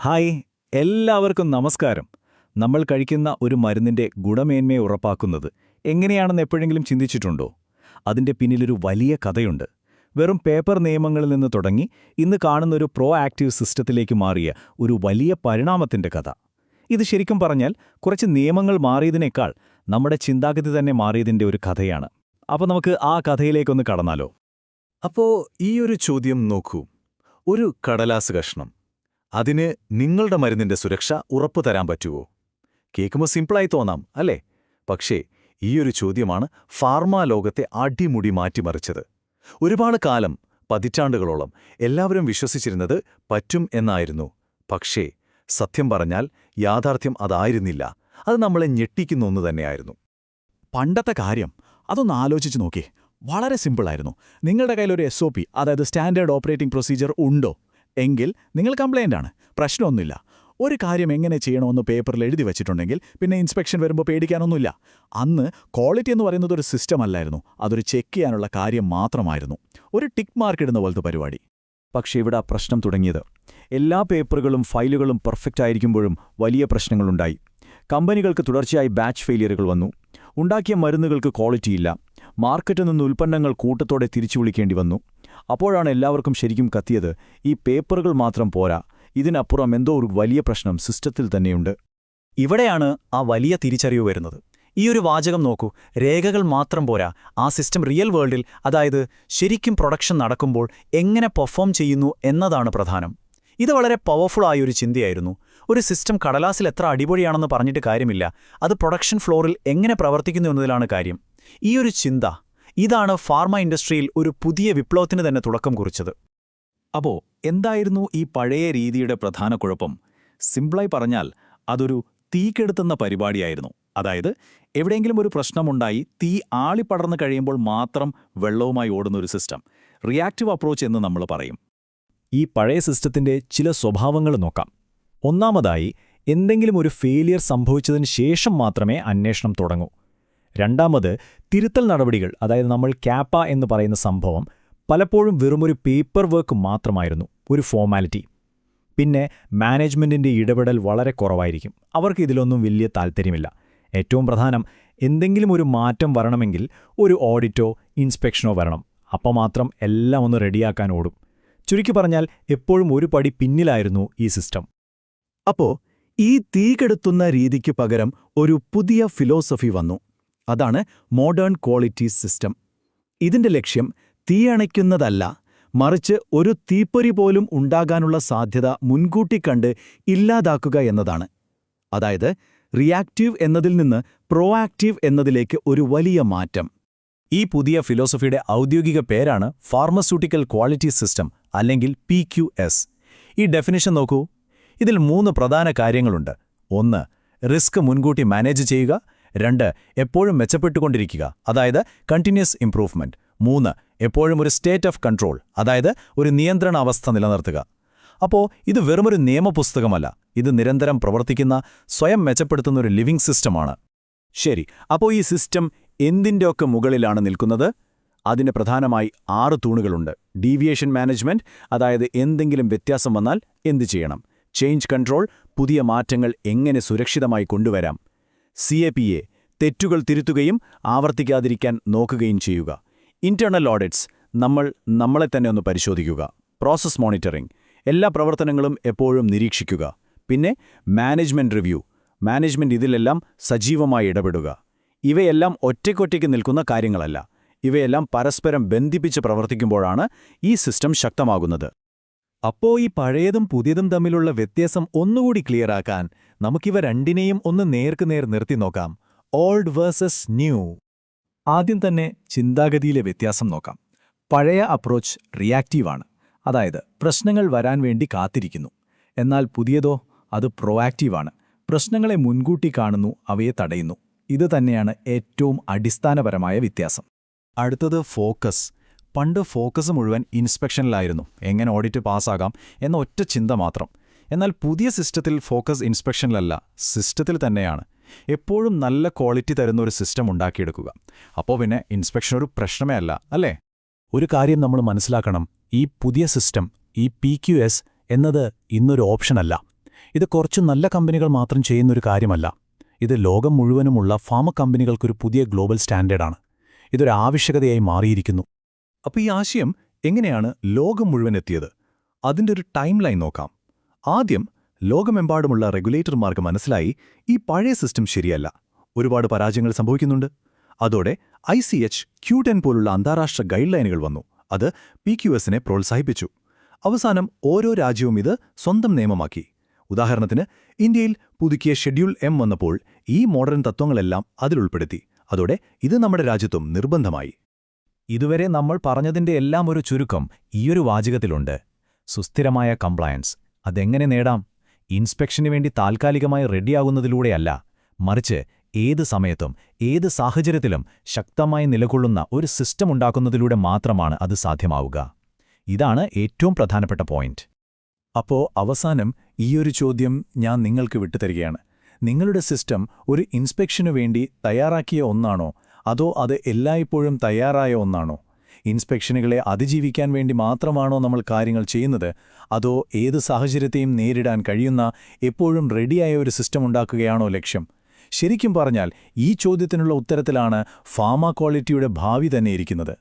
Hi, എല്ലാവർക്കും നമസ്കാരം. നമ്മൾ കഴിക്കുന്ന ഒരു മരുന്നിന്റെ ഗുണമേന്മയെ ഉറപ്പാക്കുന്നത് എങ്ങനെയാണെന്ന് എപ്പോഴെങ്കിലും ചിന്തിച്ചിട്ടുണ്ടോ? അതിന്റെ പിന്നിലൊരു വലിയ കഥയുണ്ട്. വെറും പേപ്പർ നിയമങ്ങളിൽ നിന്ന് തുടങ്ങി ഇന്ന് കാണുന്നൊരു പ്രോ ആക്റ്റീവ് സിസ്റ്റത്തിലേക്ക് മാറിയ ഒരു വലിയ പരിണാമത്തിന്റെ കഥ. ഇത് ശരിക്കും പറഞ്ഞാൽ കുറച്ച് നിയമങ്ങൾ മാറിയതിനേക്കാൾ നമ്മുടെ ചിന്താഗതി തന്നെ മാറിയതിന്റെ ഒരു കഥയാണ്. അപ്പോൾ നമുക്ക് ആ കഥയിലേക്കൊന്ന് കടന്നാലോ? അപ്പോ ഈയൊരു ചോദ്യം നോക്കൂ. ഒരു കടലാസ് കഷ്ണം, അതിന് നിങ്ങളുടെ മരുന്നിന്റെ സുരക്ഷ ഉറപ്പുതരാൻ പറ്റുമോ? കേൾക്കുമ്പോൾ സിമ്പിളായി തോന്നാം, അല്ലേ? പക്ഷേ ഈയൊരു ചോദ്യമാണ് ഫാർമാ ലോകത്തെ അടിമുടി മാറ്റിമറിച്ചത്. ഒരുപാട് കാലം, പതിറ്റാണ്ടുകളോളം എല്ലാവരും വിശ്വസിച്ചിരുന്നത് പറ്റും എന്നായിരുന്നു. പക്ഷേ സത്യം പറഞ്ഞാൽ യാഥാർത്ഥ്യം അതായിരുന്നില്ല. അത് നമ്മളെ ഞെട്ടിക്കുന്ന ഒന്ന് തന്നെയായിരുന്നു. പണ്ടത്തെ കാര്യം അതൊന്ന് ആലോചിച്ച് നോക്കിയേ. വളരെ സിമ്പിളായിരുന്നു. നിങ്ങളുടെ കയ്യിലൊരു SOP, അതായത് സ്റ്റാൻഡേർഡ് ഓപ്പറേറ്റിംഗ് പ്രൊസീജിയർ ഉണ്ടോ എങ്കിൽ നിങ്ങൾ കംപ്ലൈൻ്റ് ആണ്, പ്രശ്നമൊന്നുമില്ല. ഒരു കാര്യം എങ്ങനെ ചെയ്യണമെന്ന് പേപ്പറിൽ എഴുതി വച്ചിട്ടുണ്ടെങ്കിൽ പിന്നെ ഇൻസ്പെക്ഷൻ വരുമ്പോൾ പേടിക്കാനൊന്നുമില്ല. അന്ന് ക്വാളിറ്റി എന്ന് പറയുന്നത് ഒരു സിസ്റ്റം അല്ലായിരുന്നു, അതൊരു ചെക്ക് ചെയ്യാനുള്ള കാര്യം മാത്രമായിരുന്നു. ഒരു ടിക്ക് മാർക്ക് ഇടുന്ന പോലത്തെ പരിപാടി. പക്ഷേ ഇവിടെ ആ പ്രശ്നം തുടങ്ങിയത് എല്ലാ പേപ്പറുകളും ഫയലുകളും പെർഫെക്റ്റ് ആയിരിക്കുമ്പോഴും വലിയ പ്രശ്നങ്ങളുണ്ടായി. കമ്പനികൾക്ക് തുടർച്ചയായി ബാച്ച് ഫെയിലിയറുകൾ വന്നു. ഉണ്ടാക്കിയ മരുന്നുകൾക്ക് ക്വാളിറ്റിയില്ല. മാർക്കറ്റിൽ നിന്ന് ഉൽപ്പന്നങ്ങൾ കൂട്ടത്തോടെ തിരിച്ചു വിളിക്കേണ്ടി വന്നു. അപ്പോഴാണ് എല്ലാവർക്കും ശരിക്കും കത്തിയത്, ഈ പേപ്പറുകൾ മാത്രം പോരാ, ഇതിനപ്പുറം എന്തോ ഒരു വലിയ പ്രശ്നം സിസ്റ്റത്തിൽ തന്നെയുണ്ട്. ഇവിടെയാണ് ആ വലിയ തിരിച്ചറിവ് വരുന്നത്. ഈയൊരു വാചകം നോക്കൂ, രേഖകൾ മാത്രം പോരാ, ആ സിസ്റ്റം റിയൽ വേൾഡിൽ, അതായത് ശരിക്കും പ്രൊഡക്ഷൻ നടക്കുമ്പോൾ എങ്ങനെ പെർഫോം ചെയ്യുന്നു എന്നതാണ് പ്രധാനം. ഇത് വളരെ പവർഫുൾ ആയൊരു ചിന്തയായിരുന്നു. ഒരു സിസ്റ്റം കടലാസിൽ എത്ര അടിപൊളിയാണെന്ന് പറഞ്ഞിട്ട് കാര്യമില്ല, അത് പ്രൊഡക്ഷൻ ഫ്ലോറിൽ എങ്ങനെ പ്രവർത്തിക്കുന്നു എന്നതിലാണ് കാര്യം. ഈയൊരു ചിന്ത, ഇതാണ് ഫാർമ ഇൻഡസ്ട്രിയിൽ ഒരു പുതിയ വിപ്ലവത്തിന് തന്നെ തുടക്കം കുറിച്ചത്. അപ്പോ എന്തായിരുന്നു ഈ പഴയ രീതിയുടെ പ്രധാന കുഴപ്പം? സിംപിളായി പറഞ്ഞാൽ അതൊരു തീക്കെടുത്തുന്ന പരിപാടിയായിരുന്നു. അതായത് എവിടെയെങ്കിലും ഒരു പ്രശ്നമുണ്ടായി തീ ആളിപ്പടർന്നു കഴിയുമ്പോൾ മാത്രം വെള്ളവുമായി ഓടുന്ന ഒരു സിസ്റ്റം, റിയാക്റ്റീവ് അപ്രോച്ച് എന്ന് നമ്മൾ പറയും. ഈ പഴയ സിസ്റ്റത്തിന്റെ ചില സ്വഭാവങ്ങൾ നോക്കാം. ഒന്നാമതായി, എന്തെങ്കിലും ഒരു ഫെയിലിയർ സംഭവിച്ചതിന് ശേഷം മാത്രമേ അന്വേഷണം തുടങ്ങൂ. രണ്ടാമത്, തിരുത്തൽ നടപടികൾ, അതായത് നമ്മൾ ക്യാപ്പ എന്ന് പറയുന്ന സംഭവം പലപ്പോഴും വെറുമൊരു പേപ്പർ വർക്ക് മാത്രമായിരുന്നു, ഒരു ഫോർമാലിറ്റി. പിന്നെ മാനേജ്മെന്റിന്റെ ഇടപെടൽ വളരെ കുറവായിരിക്കും. അവർക്ക് ഇതിലൊന്നും വലിയ താൽപ്പര്യമില്ല. ഏറ്റവും പ്രധാനം, എന്തെങ്കിലും ഒരു മാറ്റം വരണമെങ്കിൽ ഒരു ഓഡിറ്റോ ഇൻസ്പെക്ഷനോ വരണം. അപ്പം മാത്രം എല്ലാം ഒന്ന് റെഡിയാക്കാൻ ഓടും. ചുരുക്കി പറഞ്ഞാൽ എപ്പോഴും ഒരു പടി പിന്നിലായിരുന്നു ഈ സിസ്റ്റം. അപ്പോ ഈ തീകെടുത്തുന്ന രീതിക്ക് പകരം ഒരു പുതിയ ഫിലോസഫി വന്നു. അതാണ് മോഡേൺ ക്വാളിറ്റി സിസ്റ്റം. ഇതിന്റെ ലക്ഷ്യം തീയണയ്ക്കുന്നതല്ല, മറിച്ച് ഒരു തീപ്പൊരി പോലും ഉണ്ടാകാനുള്ള സാധ്യത മുൻകൂട്ടി കണ്ട് ഇല്ലാതാക്കുക എന്നതാണ്. അതായത് റിയാക്റ്റീവ് എന്നതിൽ നിന്ന് പ്രോആക്റ്റീവ് എന്നതിലേക്ക് ഒരു വലിയ മാറ്റം. ഈ പുതിയ ഫിലോസഫിയുടെ ഔദ്യോഗിക പേരാണ് ഫാർമസ്യൂട്ടിക്കൽ ക്വാളിറ്റി സിസ്റ്റം, അല്ലെങ്കിൽ PQS. ഈ ഡെഫിനിഷൻ നോക്കൂ. ഇതിൽ 3 പ്രധാന കാര്യങ്ങളുണ്ട്. 1. റിസ്ക് മുൻകൂട്ടി മാനേജ് ചെയ്യുക. 2. എപ്പോഴും മെച്ചപ്പെട്ടുകൊണ്ടിരിക്കുക, അതായത് കണ്ടിന്യൂസ് ഇംപ്രൂവ്മെന്റ്. 3. എപ്പോഴും ഒരു സ്റ്റേറ്റ് ഓഫ് കൺട്രോൾ, അതായത് ഒരു നിയന്ത്രണ അവസ്ഥ നിലനിർത്തുക. അപ്പോൾ ഇത് വെറുമൊരു നിയമപുസ്തകമല്ല, ഇത് നിരന്തരം പ്രവർത്തിക്കുന്ന, സ്വയം മെച്ചപ്പെടുത്തുന്ന ഒരു ലിവിംഗ് സിസ്റ്റമാണ്. ശരി, അപ്പോൾ ഈ സിസ്റ്റം എന്തിൻ്റെയൊക്കെ മുകളിലാണ് നിൽക്കുന്നത്? അതിന് പ്രധാനമായി 6 തൂണുകളുണ്ട്. ഡീവിയേഷൻ മാനേജ്മെന്റ്, അതായത് എന്തെങ്കിലും വ്യത്യാസം വന്നാൽ എന്തു ചെയ്യണം. ചേഞ്ച് കൺട്രോൾ, പുതിയ മാറ്റങ്ങൾ എങ്ങനെ സുരക്ഷിതമായി കൊണ്ടുവരാം. CAPA, തെറ്റുകൾ തിരുത്തുകയും ആവർത്തിക്കാതിരിക്കാൻ നോക്കുകയും ചെയ്യുക. ഇന്റേണൽ ഓഡിറ്റ്സ്, നമ്മളെ തന്നെ ഒന്ന് പരിശോധിക്കുക. പ്രോസസ് മോണിറ്ററിംഗ്, എല്ലാ പ്രവർത്തനങ്ങളും എപ്പോഴും നിരീക്ഷിക്കുക. പിന്നെ മാനേജ്മെന്റ് റിവ്യൂ, മാനേജ്മെന്റ് ഇതിലെല്ലാം സജീവമായി ഇടപെടുക. ഇവയെല്ലാം ഒറ്റയ്ക്കൊറ്റയ്ക്ക് നിൽക്കുന്ന കാര്യങ്ങളല്ല, ഇവയെല്ലാം പരസ്പരം ബന്ധിപ്പിച്ച് പ്രവർത്തിക്കുമ്പോഴാണ് ഈ സിസ്റ്റം ശക്തമാകുന്നത്. അപ്പോ ഈ പഴയതും പുതിയതും തമ്മിലുള്ള വ്യത്യാസം ഒന്നുകൂടി ക്ലിയറാക്കാൻ നമുക്കിവ രണ്ടിനെയും ഒന്ന് നേർക്കുനേർ നിർത്തി നോക്കാം. Old versus new. ആദ്യം തന്നെ ചിന്താഗതിയിലെ വ്യത്യാസം നോക്കാം. പഴയ അപ്രോച്ച് റിയാക്റ്റീവാണ്, അതായത് പ്രശ്നങ്ങൾ വരാൻ വേണ്ടി കാത്തിരിക്കുന്നു. എന്നാൽ പുതിയതോ, അത് പ്രോആക്റ്റീവാണ്. പ്രശ്നങ്ങളെ മുൻകൂട്ടി കാണുന്നു, അവയെ തടയുന്നു. ഇത് തന്നെയാണ് ഏറ്റവും അടിസ്ഥാനപരമായ വ്യത്യാസം. അടുത്തത് ഫോക്കസ്. പണ്ട് ഫോക്കസ് മുഴുവൻ ഇൻസ്പെക്ഷനിലായിരുന്നു, എങ്ങനെ ഓഡിറ്റ് പാസ്സാകാം എന്ന ഒറ്റ ചിന്ത മാത്രം. എന്നാൽ പുതിയ സിസ്റ്റത്തിൽ ഫോക്കസ് ഇൻസ്പെക്ഷനിലല്ല, സിസ്റ്റത്തിൽ തന്നെയാണ്. എപ്പോഴും നല്ല ക്വാളിറ്റി തരുന്ന ഒരു സിസ്റ്റം ഉണ്ടാക്കിയെടുക്കുക. അപ്പോൾ പിന്നെ ഇൻസ്പെക്ഷൻ ഒരു പ്രശ്നമേ അല്ല, അല്ലേ? ഒരു കാര്യം നമ്മൾ മനസ്സിലാക്കണം, ഈ പുതിയ സിസ്റ്റം, ഈ PQS എന്നത് ഇന്നൊരു ഓപ്ഷനല്ല. ഇത് കുറച്ച് നല്ല കമ്പനികൾ മാത്രം ചെയ്യുന്നൊരു കാര്യമല്ല. ഇത് ലോകം മുഴുവനുമുള്ള ഫാർമ കമ്പനികൾക്കൊരു പുതിയ ഗ്ലോബൽ സ്റ്റാൻഡേർഡാണ്. ഇതൊരു ആവശ്യകതയായി മാറിയിരിക്കുന്നു. അപ്പോൾ ഈ ആശയം എങ്ങനെയാണ് ലോകം മുഴുവൻ എത്തിയത്? അതിൻ്റെ ഒരു ടൈം ലൈൻ നോക്കാം. ആദ്യം ലോകമെമ്പാടുമുള്ള റെഗുലേറ്റർമാർക്ക് മനസ്സിലായി ഈ പഴയ സിസ്റ്റം ശരിയല്ല, ഒരുപാട് പരാജയങ്ങൾ സംഭവിക്കുന്നുണ്ട്. അതോടെ ICH Q10 പോലുള്ള അന്താരാഷ്ട്ര ഗൈഡ് ലൈനുകൾ വന്നു. അത് PQSനെ പ്രോത്സാഹിപ്പിച്ചു. അവസാനം ഓരോ രാജ്യവും ഇത് സ്വന്തം നിയമമാക്കി. ഉദാഹരണത്തിന് ഇന്ത്യയിൽ പുതുക്കിയ ഷെഡ്യൂൾ M വന്നപ്പോൾ ഈ മോഡേൺ തത്വങ്ങളെല്ലാം അതിലുൾപ്പെടുത്തി. അതോടെ ഇത് നമ്മുടെ രാജ്യത്തും നിർബന്ധമായി. ഇതുവരെ നമ്മൾ പറഞ്ഞതിന്റെ എല്ലാം ഒരു ചുരുക്കം ഈയൊരു വാചകത്തിലുണ്ട്: സുസ്ഥിരമായ കംപ്ലയൻസ്. അതെങ്ങനെ നേടാം? ഇൻസ്പെക്ഷന് വേണ്ടി താൽക്കാലികമായി റെഡിയാകുന്നതിലൂടെയല്ല, മറിച്ച് ഏത് സമയത്തും ഏത് സാഹചര്യത്തിലും ശക്തമായി നിലകൊള്ളുന്ന ഒരു സിസ്റ്റം ഉണ്ടാക്കുന്നതിലൂടെ മാത്രമാണ് അത് സാധ്യമാവുക. ഇതാണ് ഏറ്റവും പ്രധാനപ്പെട്ട പോയിന്റ്. അപ്പോ അവസാനം ഈയൊരു ചോദ്യം ഞാൻ നിങ്ങൾക്ക് വിട്ടുതരികയാണ്. നിങ്ങളുടെ സിസ്റ്റം ഒരു ഇൻസ്പെക്ഷനു വേണ്ടി തയ്യാറാക്കിയ ഒന്നാണോ, അതോ അത് എല്ലായ്പ്പോഴും തയ്യാറായ ഒന്നാണോ? ഇൻസ്പെക്ഷനുകളെ അതിജീവിക്കാൻ വേണ്ടി മാത്രമാണോ നമ്മൾ കാര്യങ്ങൾ ചെയ്യുന്നത്, അതോ ഏത് സാഹചര്യത്തെയും നേരിടാൻ കഴിയുന്ന എപ്പോഴും റെഡിയായ ഒരു സിസ്റ്റം ഉണ്ടാക്കുകയാണോ ലക്ഷ്യം? ശരിക്കും പറഞ്ഞാൽ ഈ ചോദ്യത്തിനുള്ള ഉത്തരത്തിലാണ് ഫാർമ ക്വാളിറ്റിയുടെ ഭാവി തന്നെ ഇരിക്കുന്നത്.